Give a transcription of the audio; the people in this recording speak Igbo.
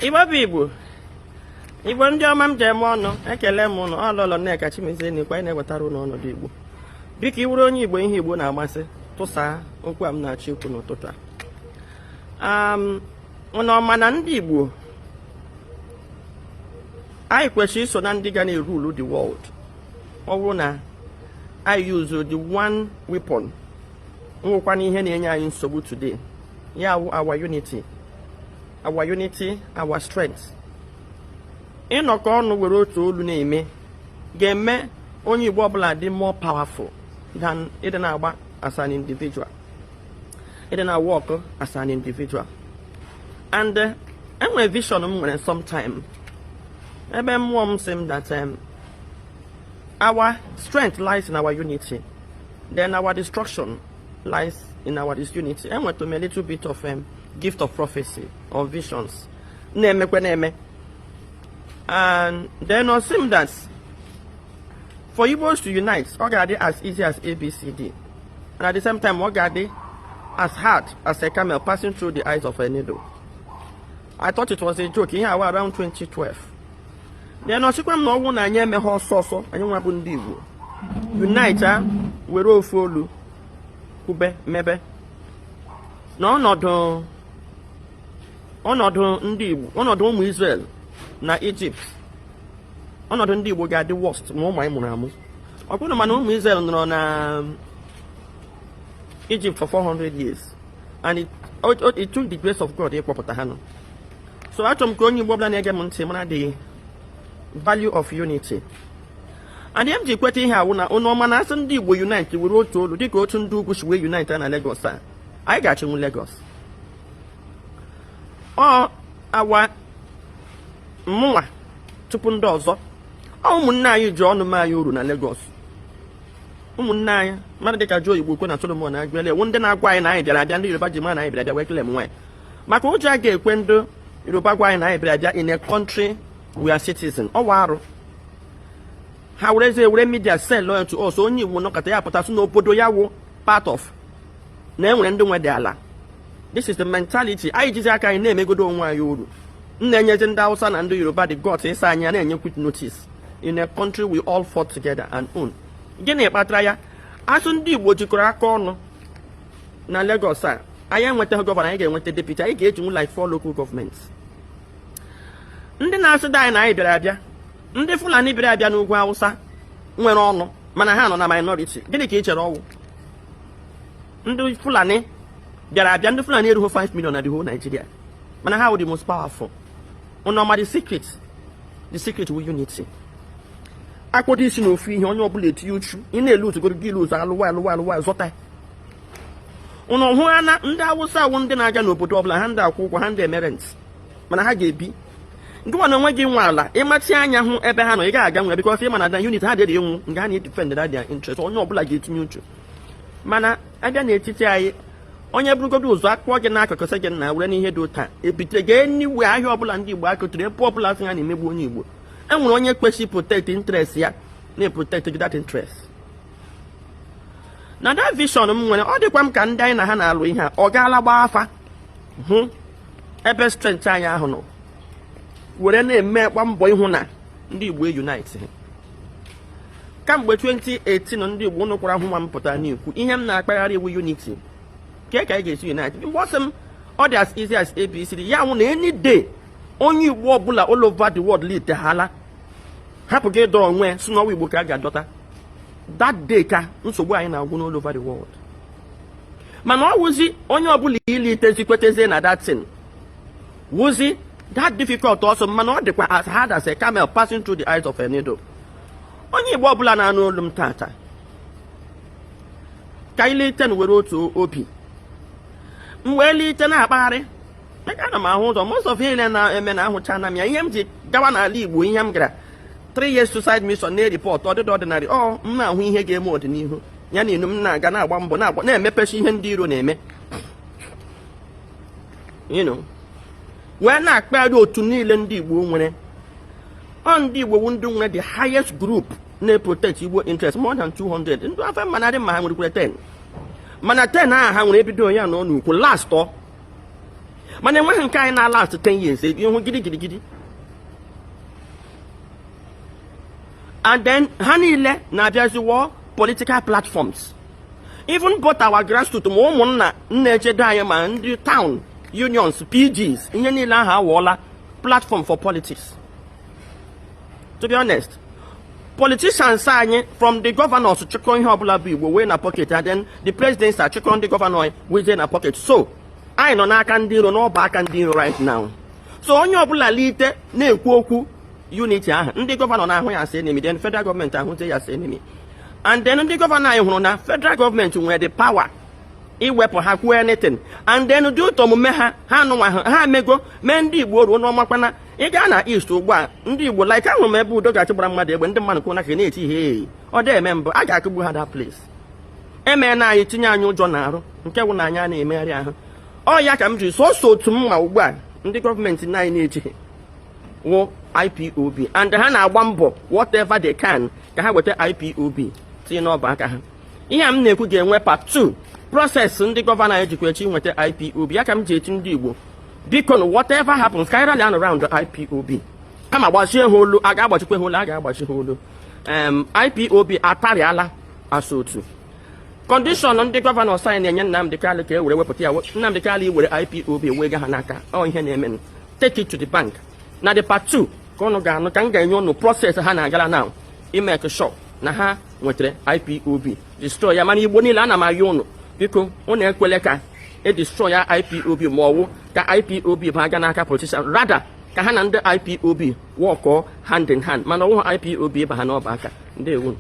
Igbo Igbo ndị ọma m jem ọnụ ekele m ụnụ ọlụlọ Nneka Chimezie n'ikwa anyị na-ewetara ụnụ ọnọdụ Igbo biko iwuru onye Igbo ihe Igbo na-amasị tụsaa okwu a m na-achọ ikwu n'ụtụtụ a ụnụ ọma na ndị Igbo anyị kwesịrị iso na ndị ga na-erule the world. Ọ bụrụ na I use the one weapon nwekwana ihe na-enye anyị nsogbu today, ya wụ our unity, our strength. Ịnọkọ ọnụ were otu olu na-eme ga-eme onye Igbo ọbụla dị more powerful than ịdị na-agba as an individual, ịdị na work as an individual. And enwere vision m nwere sometime ebe mmụọ m sị m that our strength lies in our unity, then our destruction lies in our disunity. I went to a little bit of gift of prophecy or visions. And then it seems that for Igbos to unite, Ogade as easy as ABCD. And at the same time, Ogade as hard as a camel passing through the eyes of a needle. I thought it was a joke. Here around 2012. Then Osikwa no one na nye me ho so anyi nwa bụ ndị Igbo. Unite were ofu olu kube mebe. Na ọnọdụ ndị Igbo, ọnọdụ ụmụ Israel na Egypt. Ọnọdụ ndị Igbo ga-adị worst ma ụmụ anyị mụrụ amụ. Ọ bụrụ na ụmụ Israel nọrọ na Egypt for 400 years and it took the grace of God ịkpọpụta ha nọ. So achọrọ m ka onye Igbo ọbụla na-ege m ntị mara the value of unity. And the MG kwete ihe awụ na onye ọma na-asị ndị Igbo unite were otu olu dịka otu ndị ugwu si wee unite na Lagos a. Anyị ga-achịnwu Lagos. Awa mụnwa tupu ndị ọzọ ụmụnne anyị ji ọnụ m anyị uru na Lagos. Ụmụnne anyị mmadụ dịka Joe Igbo kwe na Solomon na-agụele ewu ndị na-agwa anyị na anyị bịara abịa ndị Yoruba ji ma na anyị bịara abịa wee kele m nwaanyị maka ụjọ a ga-ekwe ndị Yoruba gwa anyị na anyị bịara abịa in a country we are citizen. Ọwa ha were media sell loyal to us. Onye Igbo nọkọta ya pụtasị n'obodo ya wụ part of na enwere ndị nwe dị ala. This is the mentality. Anyị jizi aka anyị na-emegodo onwe anyị uru. Na-enyezi ndị Hausa na ndị Yoruba the gods ịsa anyị na-enye quick notice in a country we all fought together and own. Gịnị kpatara ya? Asụ ndị Igbo jikọrọ aka ọnụ na Lagos a anyị enwetaghị gọvanọ, anyị ga-enweta deputy, anyị ga-ejinwu like 4 local governments. Ndị na-asị anyị na anyị bịara abịa, ndị Fulani bịara abịa n'ugwu Hausa nwere ọnụ mana ha nọ na minority. Gịnị ka ị chere ọwụ? Ndị Fulani bịara abịa, ndị Fulani erughị 5 million na the whole Nigeria mana ha wụ the most powerful. Unoma the secret will unity. Akwụkwọ isi n'ofu ihe onye ọbụla etinye uchu ị na-elu utugoro gị ilu alụwa zọta. Ụnụ hụ ana ndị Hausa awụ ndị na-aga n'obodo ọbụla ha ndị akwụ ụgwọ ha ndị emerent mana ha ga-ebi ndị nwa na onwe gị nwe ala ịmachi anya hụ ebe ha nọ ị ga-aga nwe bikọ ịma na unit ha dịrị enwu nga ha na-edefend their interest. Onye ọbụla ga-etinye uchu mana abịa n'etiti anyị onye bụrụgodo ụzọ akpọ gị n'akụkụ sị gị na were n'ihe dị ụta ebite ga niwe ahịa ọbụla ndị Igbo akụtụrụ ebe ọbụla sị ha na-emegbu onye Igbo. Enwere onye kwesịrị protect interest ya na-protect that interest. Na that vision m nwere ọ dịkwa m ka ndị anyị na ha na-alụ ihe a ọ gaala gbaa afa hụ ebe strength anyị ahụ nọ were na-eme kwa mbọ ịhụ na ndị Igbo unite. Kamgbe 2018 ndị Igbo ụnụ kwara ahụ nwa m pụtara n'ikwu ihe m na-akpagharị iwu unity ka anyị ga-esi unite. Mgbọsị m ọ dị as easy as ABCD ya nwụ na any day onye Igbo ọbụla all over the world lead hala hapụ gị dọrọ onwe si n'ọwa Igbo ka a ga-adọta that day ka nsogbu anyị na-agwụ n'all over the world. Mana ọ wụzi onye ọbụla ilitezi kwetezi na that thing wụzi that difficult also mana ọ dịkwa as hard as a camel passing through the eyes of a needle. Onye Igbo ọbụla na-anụ olu m tata ka ilite were otu obi m wee lite na-akpagharị ana m ahụ ụzọ most of ihe na-eme na ahụcha na m ya. Ihe m ji gawa n'ala Igbo ihe m gara 3 years suicide mission na-eripọt ọdịdị ọdịnarị m na-ahụ ihe ga-eme ọdịnihu ya na inu m na-aga na-agba mbọ na-emepechi ihe ndị iro na-eme wee na-akpagharị otu niile ndị Igbo nwere. Ndị Igbo ndị nwere the highest group na-protect Igbo interest more than 200. Ndị afọ mmanadị ma ha nwerekwere 10 mana 10 aha ha nwere ebido ya na ọnụ ukwu last mana enweghị nke anyị na last 10 years ihu gidi. And then ha niile na-abịaziwo political platforms. Even both our grassroots ma ụmụnna nna-echedo anyị ma ndị town unions, PGs, ihe niile ahụ awụọla platform for politics. To be honest, politicians anyị from the governors chịkọ ihe ọbụla bụ Igbo wee na pocket, and then the presidents are chịkọ ndị governor wee na pocket. So anyị nọ n'aka ndị iro n'ọba aka ndị iro right now. So onye ọbụla lite na-ekwu okwu unity ahụ, ndị gọvanọ na-ahụ ya as enemy, then federal government ahụzie ya as enemy. And then ndị gọvanọ anyị hụrụ na federal government nwere the power iwepụ ha kwuo anything, and then dị ụtọ omume ha anụnwa ha emego mee ndị Igbo ruo n'ọmakwana. Ị gaa na East ugbu a ndị Igbo like ahụrụ m ebe udo ga-achị gbara mmadụ egbe, ndị mmadụ kwụ na ka na-eti ihe ọ dị eme mbụ a ga-akụgbu ha that place. Emee na anyị tinye anyị ụjọ na arụ nke wụ na anyị a na-emegharị ahụ. Ọ ya ka m jiri sọsọ otu m ma ugbu a ndị gọọmenti na anyị na-ejighị wụ IPOB, and ha na-agba mbọ whatever they can ka ha weta IPOB tinye n'ọba aka ha. Ihe a m na-ekwu ga-enwe part 2 process ndị gọvanọ anyị jikwa echi nweta IPOB. Ya ka m ji eti ndị Igbo biko na whatever happens ka anyị rally around the IPOB. Kama gbachie ha olu, a ga-agbachikwa ha olu, a ga-agbachi ha olu. IPOB atarịala asụ otu. Condition ndị gọvanọ anyị na-enye Nnamdi Kanu ka e were wepụta ya. Nnamdi Kanu were IPOB wee ga ha n'aka. Ọ ihe na-eme. Take it to the bank. Na the part 2 ka ụnụ ga-anụ ka m ga-enye ụnụ process ha na-agara now imeke sure na ha nwetara IPOB destroy ya. Mana Igbo niile ana m ayọ ụnụ biko ụnụ ekwele ka destroy ya IPOB ma ọwụ ka IPOB ba aga n'aka politician, rather ka ha na ndị IPOB work hand in hand, mana ọwụ IPOB ba ha n'ọba aka. Ndewo.